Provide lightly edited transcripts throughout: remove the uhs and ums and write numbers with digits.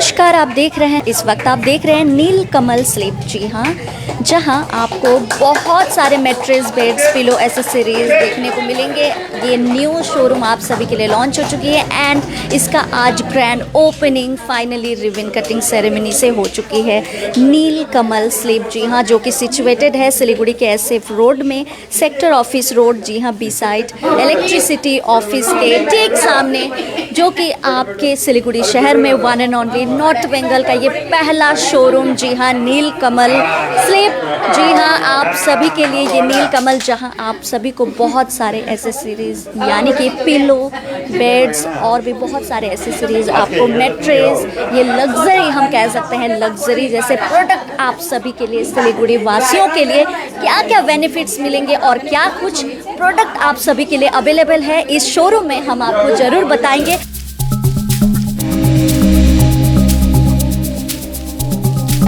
नमस्कार, आप देख रहे हैं इस वक्त आप देख रहे हैं नीलकमल स्लीप। जी हाँ, जहां आपको बहुत सारे मैट्रेस, बेड्स, पिलो, एसेसरीज देखने को मिलेंगे। ये न्यू शोरूम आप सभी के लिए लॉन्च हो चुकी है एंड इसका आज grand opening finally ribbon cutting ceremony से हो चुकी है। नीलकमल स्लीप, जी हाँ, जो कि सिचुएटेड है सिलीगुड़ी के एसएफ रोड में, सेक्टर ऑफिस रोड, जी हाँ, बी साइड इलेक्ट्रिसिटी ऑफिस के ठीक सामने, जो कि आपके सिलीगुड़ी शहर में one and only north Bengal का ये पहला शोरूम। जी हाँ, नीलकमल स्लीप। जी हाँ, आप सभी के लिए ये नीलकमल, जहाँ आप सभी को बहुत सारे एसेसरीज यानी कि पिलो, बेड्स और भी बहुत सारे एसेसरीज, आपको मैट्रेस, ये लग्जरी हम कह सकते हैं, लग्जरी जैसे प्रोडक्ट आप सभी के लिए, सिलीगुड़ी वासियों के लिए क्या क्या बेनिफिट्स मिलेंगे और क्या कुछ प्रोडक्ट आप सभी के लिए अवेलेबल है इस शोरूम में, हम आपको ज़रूर बताएंगे।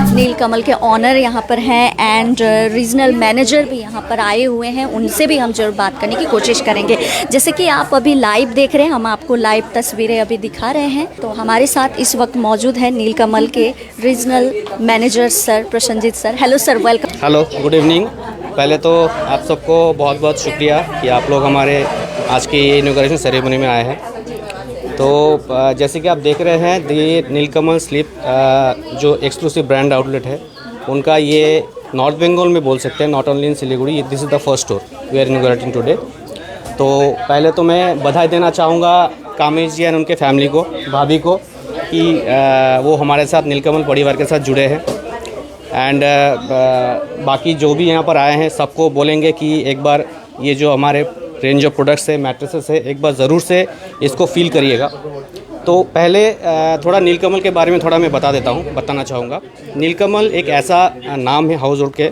नीलकमल के ऑनर यहाँ पर हैं एंड रीजनल मैनेजर भी यहाँ पर आए हुए हैं, उनसे भी हम जरूर बात करने की कोशिश करेंगे। जैसे कि आप अभी लाइव देख रहे हैं, हम आपको लाइव तस्वीरें अभी दिखा रहे हैं। तो हमारे साथ इस वक्त मौजूद है नीलकमल के regional manager sir Prasannajit sir. Hello sir, welcome. Hello, good evening. पहले तो आप सबको बहुत बहुत शुक्रिया कि आप लोग हमारे आज की इनॉग्रेशन सेरेमनी में आए हैं। तो जैसे कि आप देख रहे हैं, ये नीलकमल स्लीप जो एक्सक्लूसिव ब्रांड आउटलेट है, उनका ये नॉर्थ बंगाल में बोल सकते हैं, not only in Siliguri, this is the first store we are inaugurating today. तो पहले तो मैं बधाई देना चाहूँगा कामेश जी एंड उनके फैमिली को, भाभी को, कि वो हमारे साथ नीलकमल परिवार के साथ जुड़े हैं। एंड बाकी जो भी यहाँ पर आए हैं सबको बोलेंगे कि एक बार ये जो हमारे रेंज ऑफ प्रोडक्ट्स है, मैट्रेसेस है, एक बार ज़रूर से इसको फील करिएगा। तो पहले थोड़ा नीलकमल के बारे में थोड़ा मैं बताना चाहूँगा। नीलकमल एक ऐसा नाम है हाउस होल्ड के,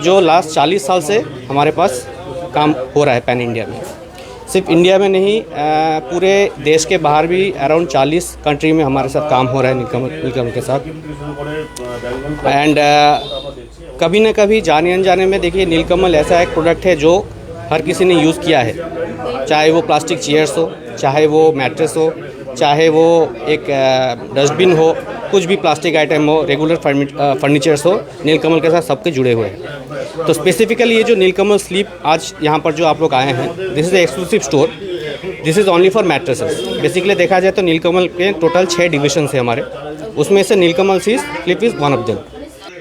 जो लास्ट 40 साल से हमारे पास काम हो रहा है पैन इंडिया में। सिर्फ इंडिया में नहीं, पूरे देश के बाहर भी अराउंड 40 कंट्री में हमारे साथ काम हो रहा है नीलकमल के साथ। एंड कभी न कभी जाने अनजाने में, देखिए, नीलकमल ऐसा एक प्रोडक्ट है जो हर किसी ने यूज़ किया है, चाहे वो प्लास्टिक चेयर्स हो, चाहे वो मैट्रेस हो, चाहे वो एक डस्टबिन हो, कुछ भी प्लास्टिक आइटम हो, रेगुलर फर्नीचर्स हो, नीलकमल के साथ सबके जुड़े हुए हैं। तो स्पेसिफिकली ये जो नीलकमल स्लीप आज यहाँ पर जो आप लोग आए हैं, this is exclusive store, this is only for mattresses. Basically देखा जाए तो नीलकमल के टोटल 6 डिविजन है हमारे, उसमें से नीलकमल sleep is one of them.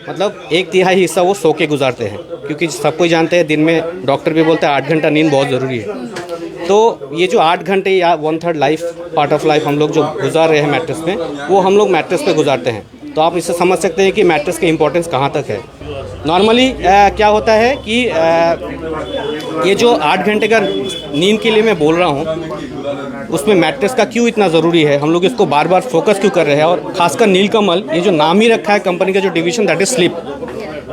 मतलब 1/3 हिस्सा वो सो के गुजारते हैं, क्योंकि सबको जानते हैं दिन में डॉक्टर भी बोलते हैं 8 घंटा नींद बहुत ज़रूरी है। तो ये जो 8 घंटे या 1/3 लाइफ, पार्ट ऑफ लाइफ हम लोग जो गुजार रहे हैं मैट्रेस में, वो हम लोग मैट्रेस पे गुजारते हैं। तो आप इससे समझ सकते हैं कि मैट्रेस की इम्पोर्टेंस कहाँ तक है। नॉर्मली क्या होता है कि ये जो 8 घंटे का नींद के लिए मैं बोल रहा हूँ, उसमें मैट्रेस का क्यों इतना ज़रूरी है, हम लोग इसको बार बार फोकस क्यों कर रहे हैं, और ख़ासकर नीलकमल, ये जो नाम ही रखा है कंपनी का जो डिवीज़न, दैट इज़ स्लीप।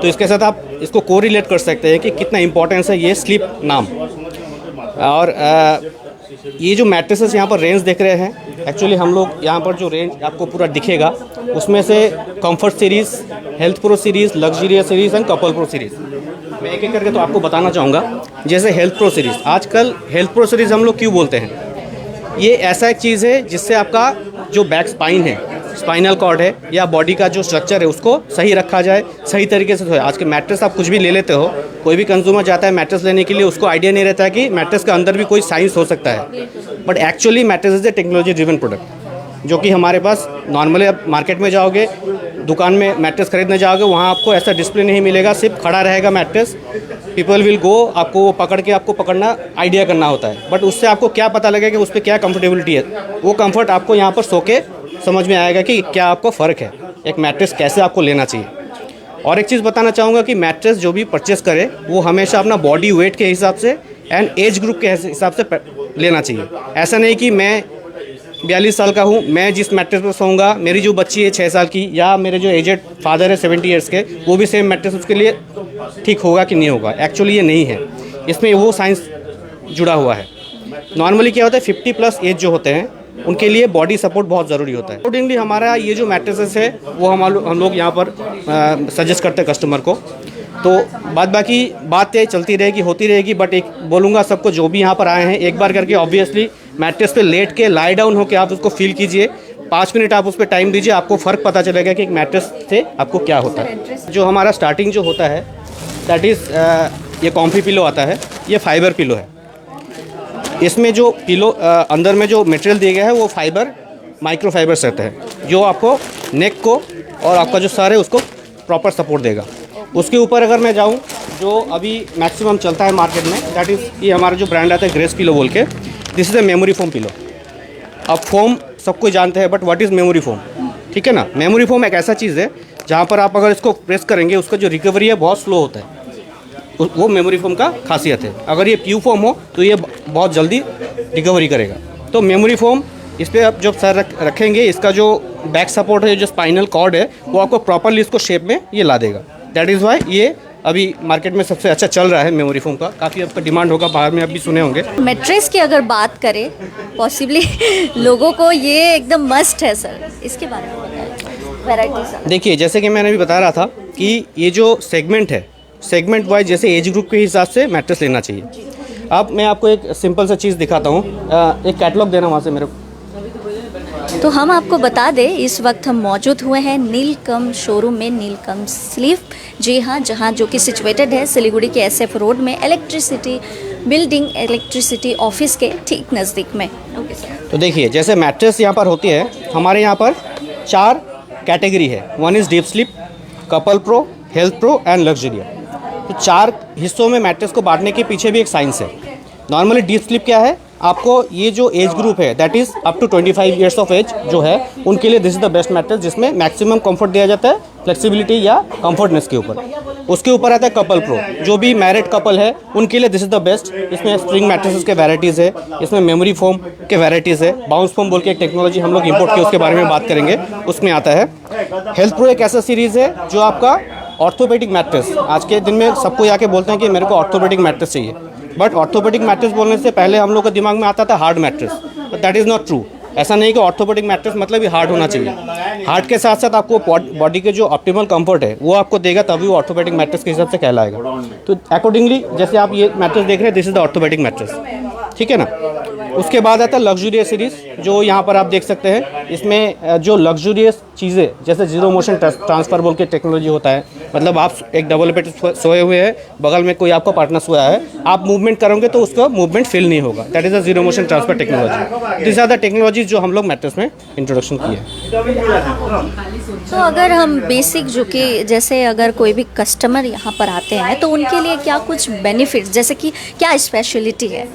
तो इसके साथ आप इसको कोरिलेट कर सकते हैं कि कितना इंपॉर्टेंस है ये स्लीप नाम। और ये जो मैट्रेसेस यहाँ पर रेंज देख रहे हैं, एक्चुअली हम लोग यहाँ पर जो रेंज आपको पूरा दिखेगा, उसमें से comfort series, health pro series, luxurious series and couple pro series, मैं एक एक करके तो आपको बताना चाहूँगा। जैसे हेल्थ प्रो सीरीज़, आजकल हेल्थ प्रो सीरीज़ हम लोग क्यों बोलते हैं, ये ऐसा एक चीज़ है जिससे आपका जो बैक स्पाइन है, स्पाइनल कॉर्ड है, या बॉडी का जो स्ट्रक्चर है, उसको सही रखा जाए, सही तरीके से सोए। आज के मैट्रेस आप कुछ भी ले लेते हो, कोई भी कंज्यूमर जाता है मैट्रेस लेने के लिए, उसको आइडिया नहीं रहता है कि मैट्रेस के अंदर भी कोई साइंस हो सकता है। But actually mattress is a technology driven product, जो कि हमारे पास नॉर्मली आप मार्केट में जाओगे, दुकान में मैट्रेस खरीदने जाओगे, वहाँ आपको ऐसा डिस्प्ले नहीं मिलेगा, सिर्फ खड़ा रहेगा मैट्रेस, पीपल विल गो, आपको वो पकड़ के आपको पकड़ना, आइडिया करना होता है। बट उससे आपको क्या पता लगेगा कि उस पर क्या कंफर्टेबिलिटी है, वो कंफर्ट आपको यहाँ पर सो के समझ में आएगा कि क्या आपको फ़र्क है, एक मैट्रेस कैसे आपको लेना चाहिए। और एक चीज़ बताना चाहूँगा कि मैट्रेस जो भी परचेस करे, वो हमेशा अपना बॉडी वेट के हिसाब से एंड एज ग्रुप के हिसाब से लेना चाहिए। ऐसा नहीं कि मैं 42 साल का हूँ, मैं जिस मैट्रेस पर सोऊंगा, मेरी जो बच्ची है 6 साल की, या मेरे जो एजेड फादर है 70 ईयर्स के, वो भी सेम मैट्रेस उसके लिए ठीक होगा कि नहीं होगा। एक्चुअली ये नहीं है, इसमें वो साइंस जुड़ा हुआ है। नॉर्मली क्या होता है, 50+ एज जो होते हैं, उनके लिए बॉडी सपोर्ट बहुत ज़रूरी होता है। अकॉर्डिंगली हमारा ये जो मैट्रेसेस है, वो हम लोग यहाँ पर सजेस्ट करते हैं कस्टमर को। तो बाकी बातें चलती रहेगी, होती रहेगी। बट एक बोलूँगा सबको, जो भी यहाँ पर आए हैं, एक बार करके ऑब्वियसली मैट्रेस पे लेट के लाई डाउन होकर आप उसको फील कीजिए। 5 मिनट आप उस पर टाइम दीजिए, आपको फ़र्क पता चलेगा कि एक मैट्रेस से आपको क्या होता है। जो हमारा स्टार्टिंग जो होता है दैट इज़ ये कॉम्फी पिलो आता है, ये फाइबर पिलो है। इसमें जो पिलो अंदर में जो मटेरियल दिया गया है वो फाइबर माइक्रो फाइबर्स रहता है, जो आपको नेक को और आपका जो सर है उसको प्रॉपर सपोर्ट देगा। उसके ऊपर अगर मैं जाऊं, जो अभी मैक्सिमम चलता है मार्केट में, दैट इज़ ये हमारा जो ब्रांड आता है ग्रेस पिलो बोल के, this is a memory foam pillow. अब फोम सब कोई जानते हैं, but what is memory foam, ठीक है ना। मेमोरी फोम एक ऐसा चीज़ है जहाँ पर आप अगर इसको प्रेस करेंगे उसका जो रिकवरी है बहुत स्लो होता है, वो मेमोरी फोम का खासियत है। अगर ये प्यू फोम हो तो ये बहुत जल्दी रिकवरी करेगा। तो मेमोरी फोम इस पर आप जब सर रखेंगे, इसका जो बैक सपोर्ट है, जो स्पाइनल कॉर्ड है, वो आपको प्रॉपरली इसको शेप में ये ला देगा। दैट इज़ वाई ये अभी मार्केट में सबसे अच्छा चल रहा है मेमोरी फोम का। काफ़ी आपका डिमांड होगा, बाहर में आप भी सुने होंगे। मैट्रेस की अगर बात करें, पॉसिबली लोगों को ये एकदम मस्ट है सर, इसके बारे में बताएं वैराइटीज। देखिए, जैसे कि मैंने अभी बता रहा था कि ये जो सेगमेंट है, सेगमेंट वाइज जैसे एज ग्रुप के हिसाब से मैट्रेस लेना चाहिए। अब मैं आपको एक सिंपल सा चीज़ दिखाता हूँ, एक कैटलॉग देना वहाँ से मेरे को। तो हम आपको बता दें, इस वक्त हम मौजूद हुए हैं नीलकम शोरूम में, नीलकम स्लीप, जी हाँ, जहाँ जो कि सिचुएटेड है सिलीगुड़ी के SF रोड में, इलेक्ट्रिसिटी बिल्डिंग, इलेक्ट्रिसिटी ऑफिस के ठीक नज़दीक में। Okay sir. तो देखिए, जैसे मैट्रेस यहाँ पर होती है, हमारे यहाँ पर 4 कैटेगरी है। 1 is deep sleep, couple pro, health pro and luxurious. तो 4 हिस्सों में मैट्रेस को बांटने के पीछे भी एक साइंस है। नॉर्मली डीप स्लीप क्या है, आपको ये जो एज ग्रुप है that is up to 25 years of age जो है, उनके लिए this is the best mattress, जिसमें मैक्सिमम कंफर्ट दिया जाता है फ्लेक्सिबिलिटी या कंफर्टनेस के ऊपर। उसके ऊपर आता है कपल प्रो, जो भी मैरिड कपल है उनके लिए दिस इज़ द बेस्ट। इसमें स्प्रिंग मैट्रेसेस के वैराइटीज़ है, इसमें मेमोरी फोम के वैराइटीज़ है, बाउंस फोम बोल के एक टेक्नोलॉजी हम लोग इंपोर्ट की, उसके बारे में बात करेंगे, उसमें आता है। हेल्थ प्रो एक ऐसा सीरीज़ है जो आपका ऑर्थोपेडिक मैट्रेस, आज के दिन में सबको आके बोलते हैं कि मेरे को ऑर्थोपेडिक मैट्रेस चाहिए, बट ऑर्थोपेडिक मैट्रेस बोलने से पहले हम लोग के दिमाग में आता था hard mattress, but that is not true. ऐसा नहीं कि ऑर्थोपेडिक मैट्रेस मतलब ही हार्ड होना चाहिए। हार्ड के साथ साथ आपको बॉडी के जो ऑप्टिमल कंफर्ट है वो आपको देगा, तभी वो ऑर्थोपेडिक मैट्रेस के हिसाब से कहलाएगा। तो अकॉर्डिंगली जैसे आप ये मैट्रेस देख रहे हैं, this is the orthopaedic mattress, ठीक है ना। उसके बाद आता है लग्जूरियस सीरीज़, जो यहाँ पर आप देख सकते हैं। इसमें जो लग्जूरियस चीज़ें जैसे जीरो मोशन ट्रांसफ़र बोल के टेक्नोलॉजी होता है, मतलब आप एक डबल बेड सोए हुए हैं, बगल में कोई आपका पार्टनर सोया है, आप मूवमेंट करोगे तो उसका मूवमेंट फील नहीं होगा। That is a zero motion transfer technology. This are the technologies जो हम लोग मैट्रेस में इंट्रोडक्शन किए। तो अगर हम बेसिक जो कि जैसे अगर कोई भी कस्टमर यहाँ पर आते हैं तो उनके लिए क्या कुछ बेनिफिट्स, जैसे कि क्या स्पेशलिटी है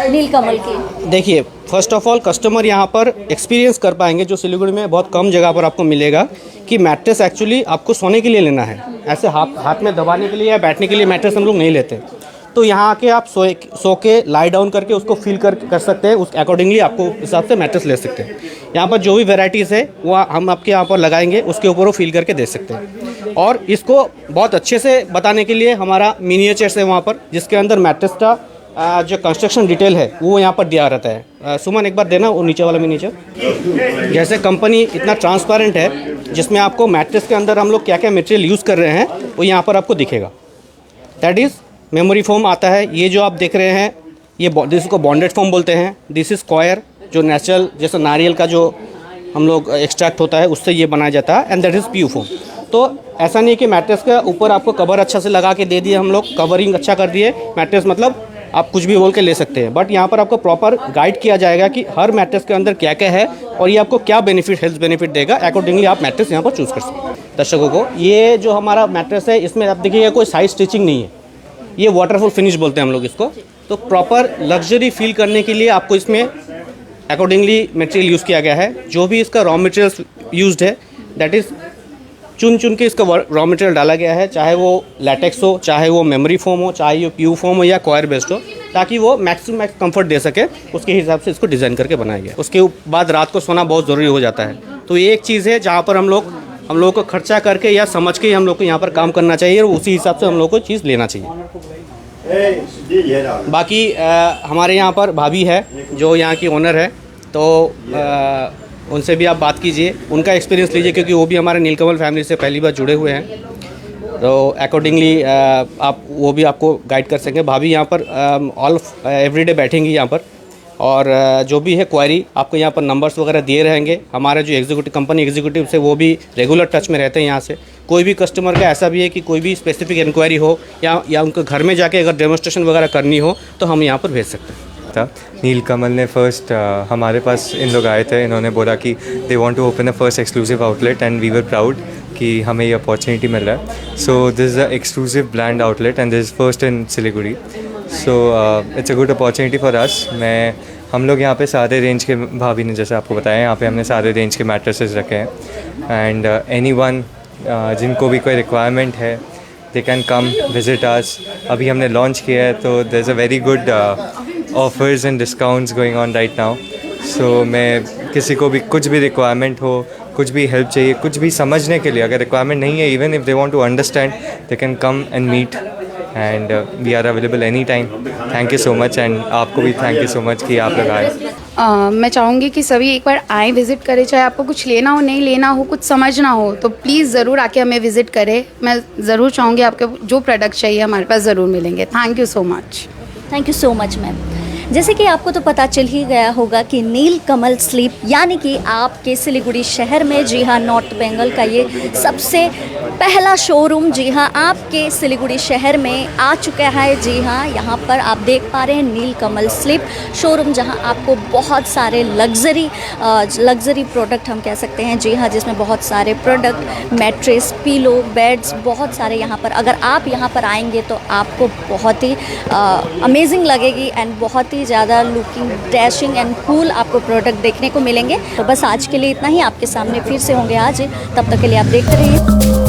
नीलकमल की? देखिए, फर्स्ट ऑफ ऑल कस्टमर यहाँ पर एक्सपीरियंस कर पाएंगे, जो सिलीगुड़ी में बहुत कम जगह पर आपको मिलेगा, कि मैट्रेस एक्चुअली आपको सोने के लिए लेना है, ऐसे हाथ में दबाने के लिए या बैठने के लिए मैट्रेस हम लोग नहीं लेते। तो यहाँ आके आप सो के लाई डाउन करके उसको फील कर सकते हैं, उस अकॉर्डिंगली आपको हिसाब से मैट्रेस ले सकते हैं। यहाँ पर जो भी वेराइटीज़ है वो हम आपके यहाँ पर लगाएंगे, उसके ऊपर वो फील करके दे सकते हैं। और इसको बहुत अच्छे से बताने के लिए हमारा मिनिएचर्स है वहाँ पर, जिसके अंदर मैट्रेस का जो कंस्ट्रक्शन डिटेल है वो यहाँ पर दिया रहता है। सुमन एक बार देना वो नीचे वाला मिनिएचर। जैसे कंपनी इतना ट्रांसपेरेंट है, जिसमें आपको मैट्रेस के अंदर हम लोग क्या क्या मटेरियल यूज़ कर रहे हैं वो यहाँ पर आपको दिखेगा। दैट इज़ मेमोरी फोम आता है। ये जो आप देख रहे हैं ये इसको बॉन्डेड फोम बोलते हैं। दिस इज़ स्क्वायर, जो नेचुरल जैसे नारियल का जो हम लोग एक्सट्रैक्ट होता है उससे ये बनाया जाता है, एंड दैट इज़ प्यू फोम। तो ऐसा नहीं कि मैट्रेस के ऊपर आपको कवर अच्छा से लगा के दे दिए हम लोग, कवरिंग अच्छा कर दिए, मैट्रेस मतलब आप कुछ भी बोल के ले सकते हैं। बट यहाँ पर आपको प्रॉपर गाइड किया जाएगा कि हर मैट्रेस के अंदर क्या क्या है और ये आपको क्या बेनिफिट, हेल्थ बेनिफिट देगा। अकॉर्डिंगली आप मैट्रेस यहाँ पर चूज़ कर सकते हैं। दर्शकों को ये जो हमारा मैट्रेस है इसमें आप देखिएगा कोई साइड स्टिचिंग नहीं है, ये वाटरफुल फिनिश बोलते हैं हम लोग इसको। तो प्रॉपर लग्जरी फील करने के लिए आपको इसमें अकॉर्डिंगली मटेरियल यूज़ किया गया है। जो भी इसका रॉ मटेरियल यूज्ड है दैट इज़ चुन के इसका रॉ मटेरियल डाला गया है, चाहे वो लैटेक्स हो, चाहे वो मेमोरी फोम हो, चाहे वो प्यू फोम हो या कॉयर बेस्ड हो, ताकि वो मैक्सिमम कंफर्ट दे सके, उसके हिसाब से इसको डिज़ाइन करके बनाया गया। उसके बाद रात को सोना बहुत ज़रूरी हो जाता है। तो ये एक चीज़ है जहाँ पर हम लोग को खर्चा करके या समझ के हम लोग को यहाँ पर काम करना चाहिए और उसी हिसाब से हम लोग को चीज़ लेना चाहिए। बाकी हमारे यहाँ पर भाभी है जो यहाँ की ओनर है, तो उनसे भी आप बात कीजिए, उनका एक्सपीरियंस लीजिए, क्योंकि वो भी हमारे नीलकमल फैमिली से पहली बार जुड़े हुए हैं। तो अकॉर्डिंगली आप वो भी आपको गाइड कर सकेंगे। भाभी यहाँ पर एवरीडे बैठेंगी यहाँ पर, और जो भी है क्वायरी आपको यहाँ पर नंबर्स वगैरह दिए रहेंगे। हमारे जो कंपनी एग्जीक्यूटिव से वो भी रेगुलर टच में रहते हैं यहाँ से। कोई भी कस्टमर का ऐसा भी है कि कोई भी स्पेसिफिक इंक्वायरी हो या उनके घर में जाके अगर डेमोस्ट्रेशन वगैरह करनी हो तो हम यहाँ पर भेज सकते हैं। था नीलकमल ने फर्स्ट हमारे पास इन लोग आए थे, इन्होंने बोला कि they want to open a first exclusive outlet and we were proud कि हमें ये अपॉर्चुनिटी मिल रहा है। So this is a exclusive brand outlet and this is first in Siliguri. So it's a good opportunity for us. हम लोग यहाँ पे सारे रेंज के, भाभी ने जैसे आपको बताया, यहाँ पे हमने सारे रेंज के मैट्रेसेस रखे हैं एंड एनीवन जिनको भी कोई रिक्वायरमेंट है दे कैन कम विजिट अस। अभी हमने लॉन्च किया है तो there is a very good offers and discounts going on right now. So मैं किसी को भी कुछ भी रिक्वायरमेंट हो, कुछ भी हेल्प चाहिए, कुछ भी समझने के लिए, अगर रिक्वायरमेंट नहीं है, even if they want to understand, they can come and meet and we are available any time. Thank you so much and आपको भी थैंक यू सो मच कि आप लोग आए। मैं चाहूँगी कि सभी एक बार आएँ, विज़िट करें। चाहे आपको कुछ लेना हो, नहीं लेना हो, कुछ समझना हो तो प्लीज़ ज़रूर आके हमें विज़िट करें। मैं ज़रूर चाहूँगी आपके जो प्रोडक्ट चाहिए हमारे पास ज़रूर मिलेंगे। Thank you so much. Thank you so much ma'am. जैसे कि आपको तो पता चल ही गया होगा कि नीलकमल स्लीप यानी कि आपके सिलीगुड़ी शहर में, जी हाँ, नॉर्थ बंगाल का ये सबसे पहला शोरूम, जी हाँ, आपके सिलीगुड़ी शहर में आ चुका है। जी हाँ, यहाँ पर आप देख पा रहे हैं नीलकमल स्लीप शोरूम, जहाँ आपको बहुत सारे लग्जरी प्रोडक्ट हम कह सकते हैं, जी हाँ, जिसमें बहुत सारे प्रोडक्ट, मैट्रेस, पिलो, बेड्स, बहुत सारे यहाँ पर। अगर आप यहाँ पर आएंगे तो आपको बहुत ही अमेजिंग लगेगी एंड बहुत ही ज़्यादा लुकिंग डैशिंग एंड कूल आपको प्रोडक्ट देखने को मिलेंगे। तो बस आज के लिए इतना ही। आपके सामने फिर से होंगे आज, तब तक के लिए आप देखते रहिए।